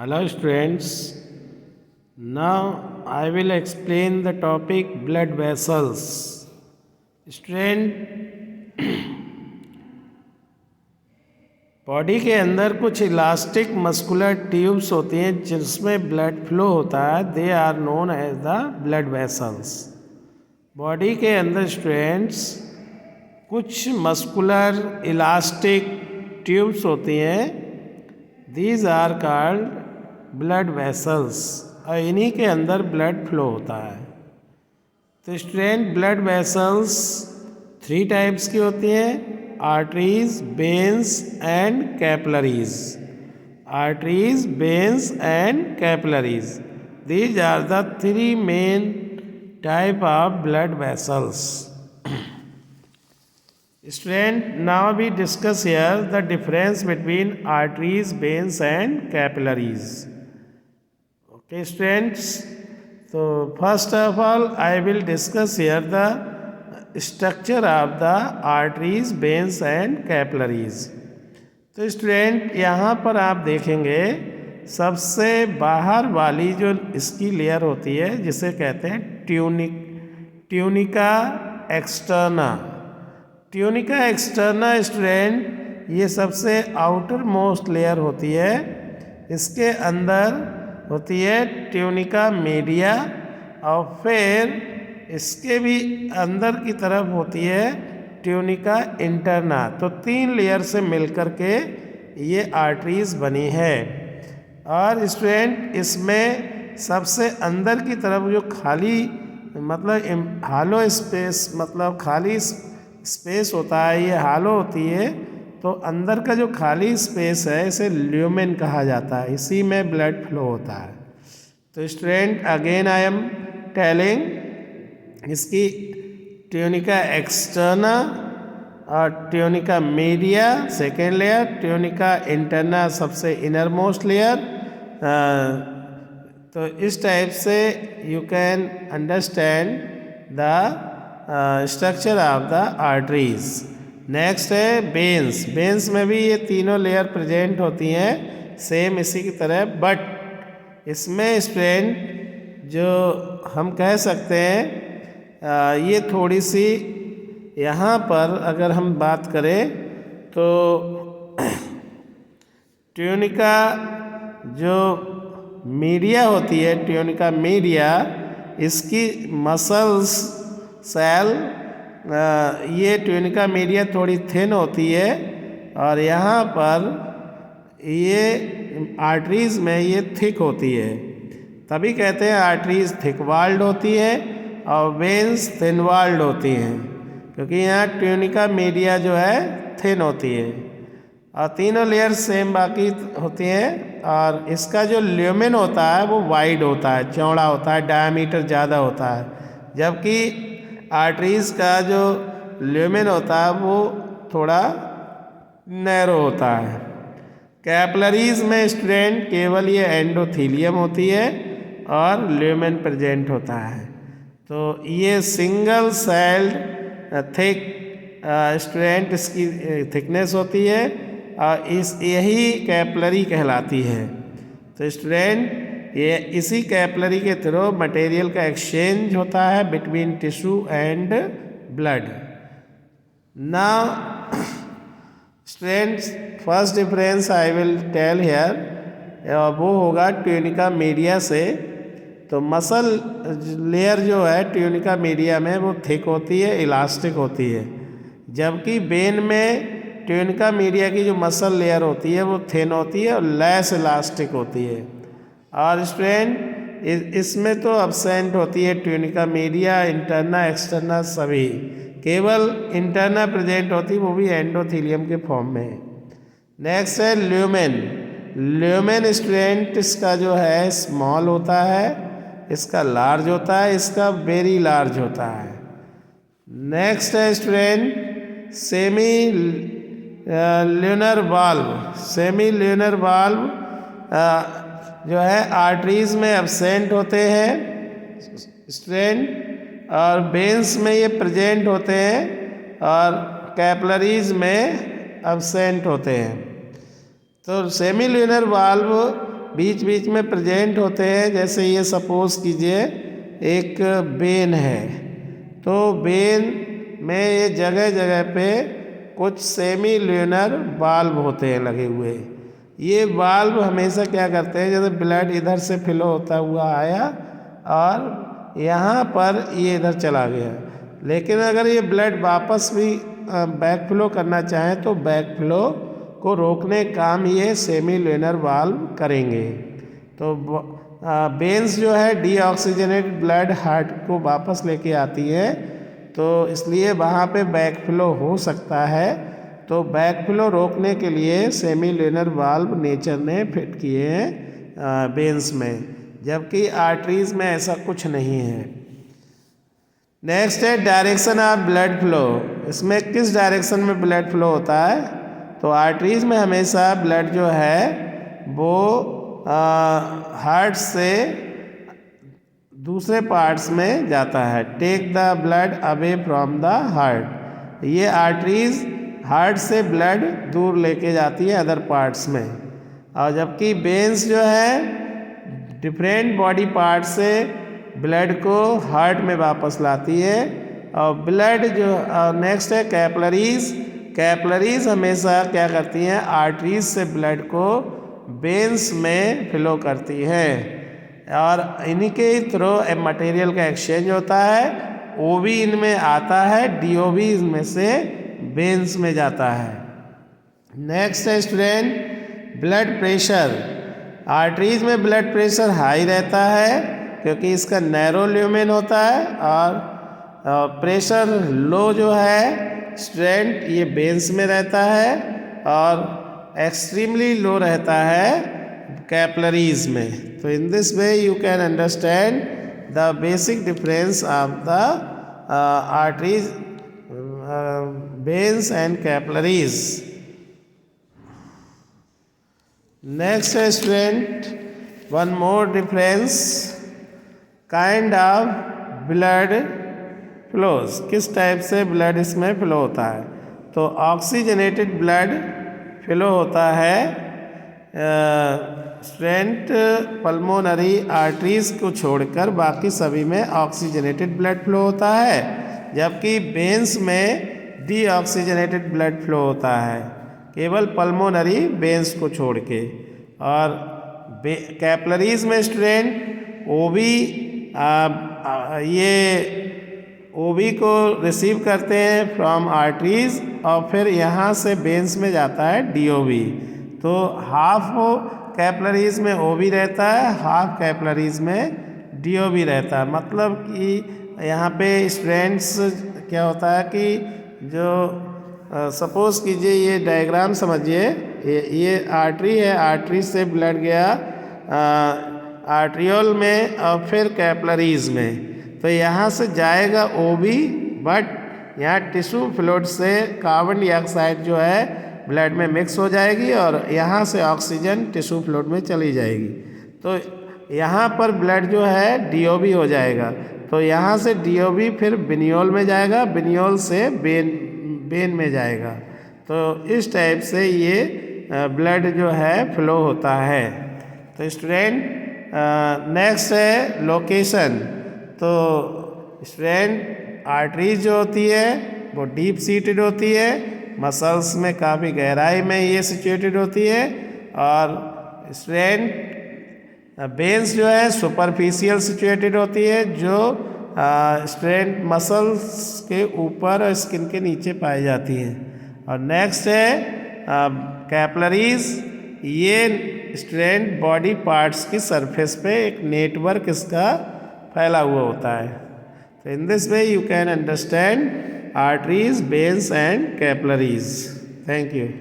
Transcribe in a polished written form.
Hello students, now I will explain the topic blood vessels. Student, body के अंदर कुछ elastic muscular tubes होती हैं जिसमें ब्लड फ्लो होता है, they are known as the blood vessels. Body के अंदर स्टूडेंट्स कुछ मस्कुलर इलास्टिक ट्यूब्स होती हैं, these are called blood vessels, और इन्हीं के अंदर ब्लड फ्लो होता है. तो स्टूडेंट ब्लड वेसल्स 3 टाइप्स की होती हैं: arteries, veins and capillaries. Arteries, veins and capillaries, these are the 3 main type of blood vessels. Student, now we discuss here the difference between arteries, veins and capillaries. Okay students, so first of all I will discuss here the structure of the arteries, veins and capillaries. तो student यहाँ पर आप देखेंगे सबसे बाहर वाली जो इसकी लेयर होती है जिसे कहते हैं tunica externa. Tunica externa student ये सबसे आउटर मोस्ट लेयर होती है. इसके अंदर होती है ट्यूनिका मीडिया और फिर इसके भी अंदर की तरफ होती है ट्यूनिका इंटरना. तो 3 लेयर से मिलकर के ये आर्टरीज बनी है. और स्टूडेंट इसमें सबसे अंदर की तरफ जो खाली मतलब हालो स्पेस मतलब खाली स्पेस होता है, ये हालो होती है. तो अंदर का जो खाली स्पेस है इसे ल्यूमेन कहा जाता है, इसी में ब्लड फ्लो होता है. तो student again I am telling इसकी ट्यूनिका एक्सटर्ना और tunica media second layer, tunica interna सबसे इनर मोस्ट लेयर. तो इस टाइप से you can understand the structure of the arteries. Next है वेन्स. वेन्स में भी ये तीनों लेयर प्रेजेंट होती हैं सेम इसी की तरह, बट इसमें स्ट्रेंथ जो हम कह सकते हैं ये थोड़ी सी यहाँ पर अगर हम बात करें तो ट्यूनिका जो मीडिया होती है, ट्यूनिका मीडिया, इसकी मसल्स सेल ये ट्यूनिका मीडिया थोड़ी थिन होती है और यहाँ पर ये आर्टरीज में ये थिक होती है. तभी कहते हैं आर्टरीज थिक वाल्ड होती है और वेन्स थिन वाल्ड होती हैं, क्योंकि यहाँ ट्यूनिका मीडिया जो है थिन होती है और तीनों लेयर सेम बाकी होती हैं. और इसका जो ल्यूमेन होता है वो वाइड होता है, चौड़ा होता है, डायमीटर ज़्यादा होता है, जबकि आर्टरीज का जो ल्यूमेन होता है वो थोड़ा नैरो होता है. कैपिलरीज में स्टूडेंट केवल ये एंडोथीलियम होती है और ल्यूमेन प्रेजेंट होता है. तो ये सिंगल सेल्ड थिक स्टूडेंट इसकी थिकनेस होती है और यही कैपिलरी कहलाती है. तो स्टूडेंट ये इसी कैपिलरी के थ्रू मटेरियल का एक्सचेंज होता है between tissue and blood. Now students first difference I will tell here, वो होगा ट्यूनिका मीडिया से. तो मसल लेयर जो है ट्यूनिका मीडिया में वो थिक होती है, इलास्टिक होती है, जबकि वेन में ट्यूनिका मीडिया की जो मसल लेयर होती है वो थिन होती है और लेस इलास्टिक होती है. और स्टूडेंट इसमें तो अब्सेंट होती है ट्यूनिका मीडिया, इंटरना, एक्सटर्ना सभी, केवल इंटरना प्रेजेंट होती है, वो भी एंडोथीलियम के फॉर्म में. नेक्स्ट है ल्यूमेन. ल्यूमेन स्टूडेंट इसका जो है स्मॉल होता है, इसका लार्ज होता है, इसका वेरी लार्ज होता है. नेक्स्ट है student semi lunar valve. Semi lunar valve जो है आर्टरीज में एब्सेंट होते हैं स्टूडेंट, और वेन्स में ये प्रेजेंट होते हैं और कैपिलरीज में एब्सेंट होते हैं. तो सेमी ल्यूनर वाल्व बीच बीच में प्रेजेंट होते हैं। जैसे ये सपोज कीजिए एक वेन है, तो वेन में ये जगह जगह पे कुछ सेमी ल्यूनर वाल्व होते हैं लगे हुए। ये वाल्व हमेशा क्या करते हैं, जैसे ब्लड इधर से फ्लो होता हुआ आया और यहाँ पर ये इधर चला गया, लेकिन अगर ये ब्लड वापस भी बैक फ्लो करना चाहें तो बैक फ्लो को रोकने काम ये सेमी ल्यूनर वाल्व करेंगे। तो वेन्स जो है डीऑक्सीजनेटेड ब्लड हार्ट को वापस लेके आती है, तो इसलिए वहाँ पे बैक फ्लो हो सकता है। तो बैक फ्लो रोकने के लिए सेमी ल्यूनर वाल्व नेचर ने फिट किए हैं वेन्स में, जबकि आर्टरीज में ऐसा कुछ नहीं है। नेक्स्ट है डायरेक्शन ऑफ ब्लड फ्लो। इसमें किस डायरेक्शन में ब्लड फ्लो होता है, तो आर्टरीज में हमेशा ब्लड जो है वो हार्ट से दूसरे पार्ट्स में जाता है। Take the blood away from the heart. ये आर्टरीज हार्ट से ब्लड दूर लेके जाती है अदर पार्ट्स में, और जबकि वेन्स जो है डिफरेंट बॉडी पार्ट से ब्लड को हार्ट में वापस लाती है। और ब्लड जो नेक्स्ट है कैपलरीज। कैपलरीज हमेशा क्या करती हैं, आर्टरीज से ब्लड को वेन्स में फ्लो करती है, और इन्हीं के थ्रू मटेरियल का एक्सचेंज होता है। ओबी इनमें आता है, डीओबी इनमें से वेन्स में जाता है। नेक्स्ट है स्टूडेंट ब्लड प्रेशर। आर्टरीज में ब्लड प्रेशर हाई रहता है क्योंकि इसका नैरो ल्यूमेन होता है, और प्रेशर लो जो है स्ट्रेंथ ये वेन्स में रहता है, और एक्सट्रीमली लो रहता है कैपलरीज में। तो in this way you can understand the basic difference of the arteries, veins and capillaries. Next student, one more difference, kind of blood flows। किस टाइप से ब्लड इसमें फ्लो होता है, तो ऑक्सीजनेटेड ब्लड फ्लो होता है स्ट्रेंट पल्मोनरी आर्टरीज को छोड़कर, बाकी सभी में ऑक्सीजनेटेड ब्लड फ्लो होता है, जबकि वेन्स में डीऑक्सीजनेटेड ब्लड फ्लो होता है केवल पल्मोनरी वेन्स को छोड़ के। और कैपलरीज में स्टूडेंट ओबी ये ओबी को रिसीव करते हैं फ्रॉम आर्टरीज, और फिर यहाँ से वेन्स में जाता है डीओबी। तो हाफ कैपलरीज में ओबी रहता है, हाफ कैपलरीज में डीओबी रहता है। मतलब कि यहाँ पे स्ट्रेंट्स क्या होता है कि जो सपोज कीजिए ये डायग्राम समझिए, ये आर्टरी है, आर्टरी से ब्लड गया आर्ट्रियोल में और फिर कैपलरीज में, तो यहाँ से जाएगा ओबी, बट यहाँ टिश्यू फ्लूइड से कार्बन डाइऑक्साइड जो है ब्लड में मिक्स हो जाएगी और यहाँ से ऑक्सीजन टिश्यू फ्लूइड में चली जाएगी। तो यहाँ पर ब्लड जो है डीओबी हो जाएगा, तो यहाँ से डीओबी फिर बिनियोल में जाएगा, बिनियोल से वेन में जाएगा। तो इस टाइप से ये ब्लड जो है फ्लो होता है। तो स्टूडेंट नेक्स्ट है लोकेशन। तो स्टूडेंट आर्टरीज जो होती है वो डीप सीटेड होती है, मसल्स में काफ़ी गहराई में ये सिचुएटेड होती है, और स्ट्रेंथ वेन्स जो है सुपरफिशियल सिचुएटेड होती है, जो स्ट्रेंथ मसल्स के ऊपर और स्किन के नीचे पाई जाती है। और नेक्स्ट है कैपलरीज। ये स्ट्रेंथ बॉडी पार्ट्स की सरफेस पे एक नेटवर्क इसका फैला हुआ होता है। तो in this way you can understand arteries, veins and capillaries. Thank you.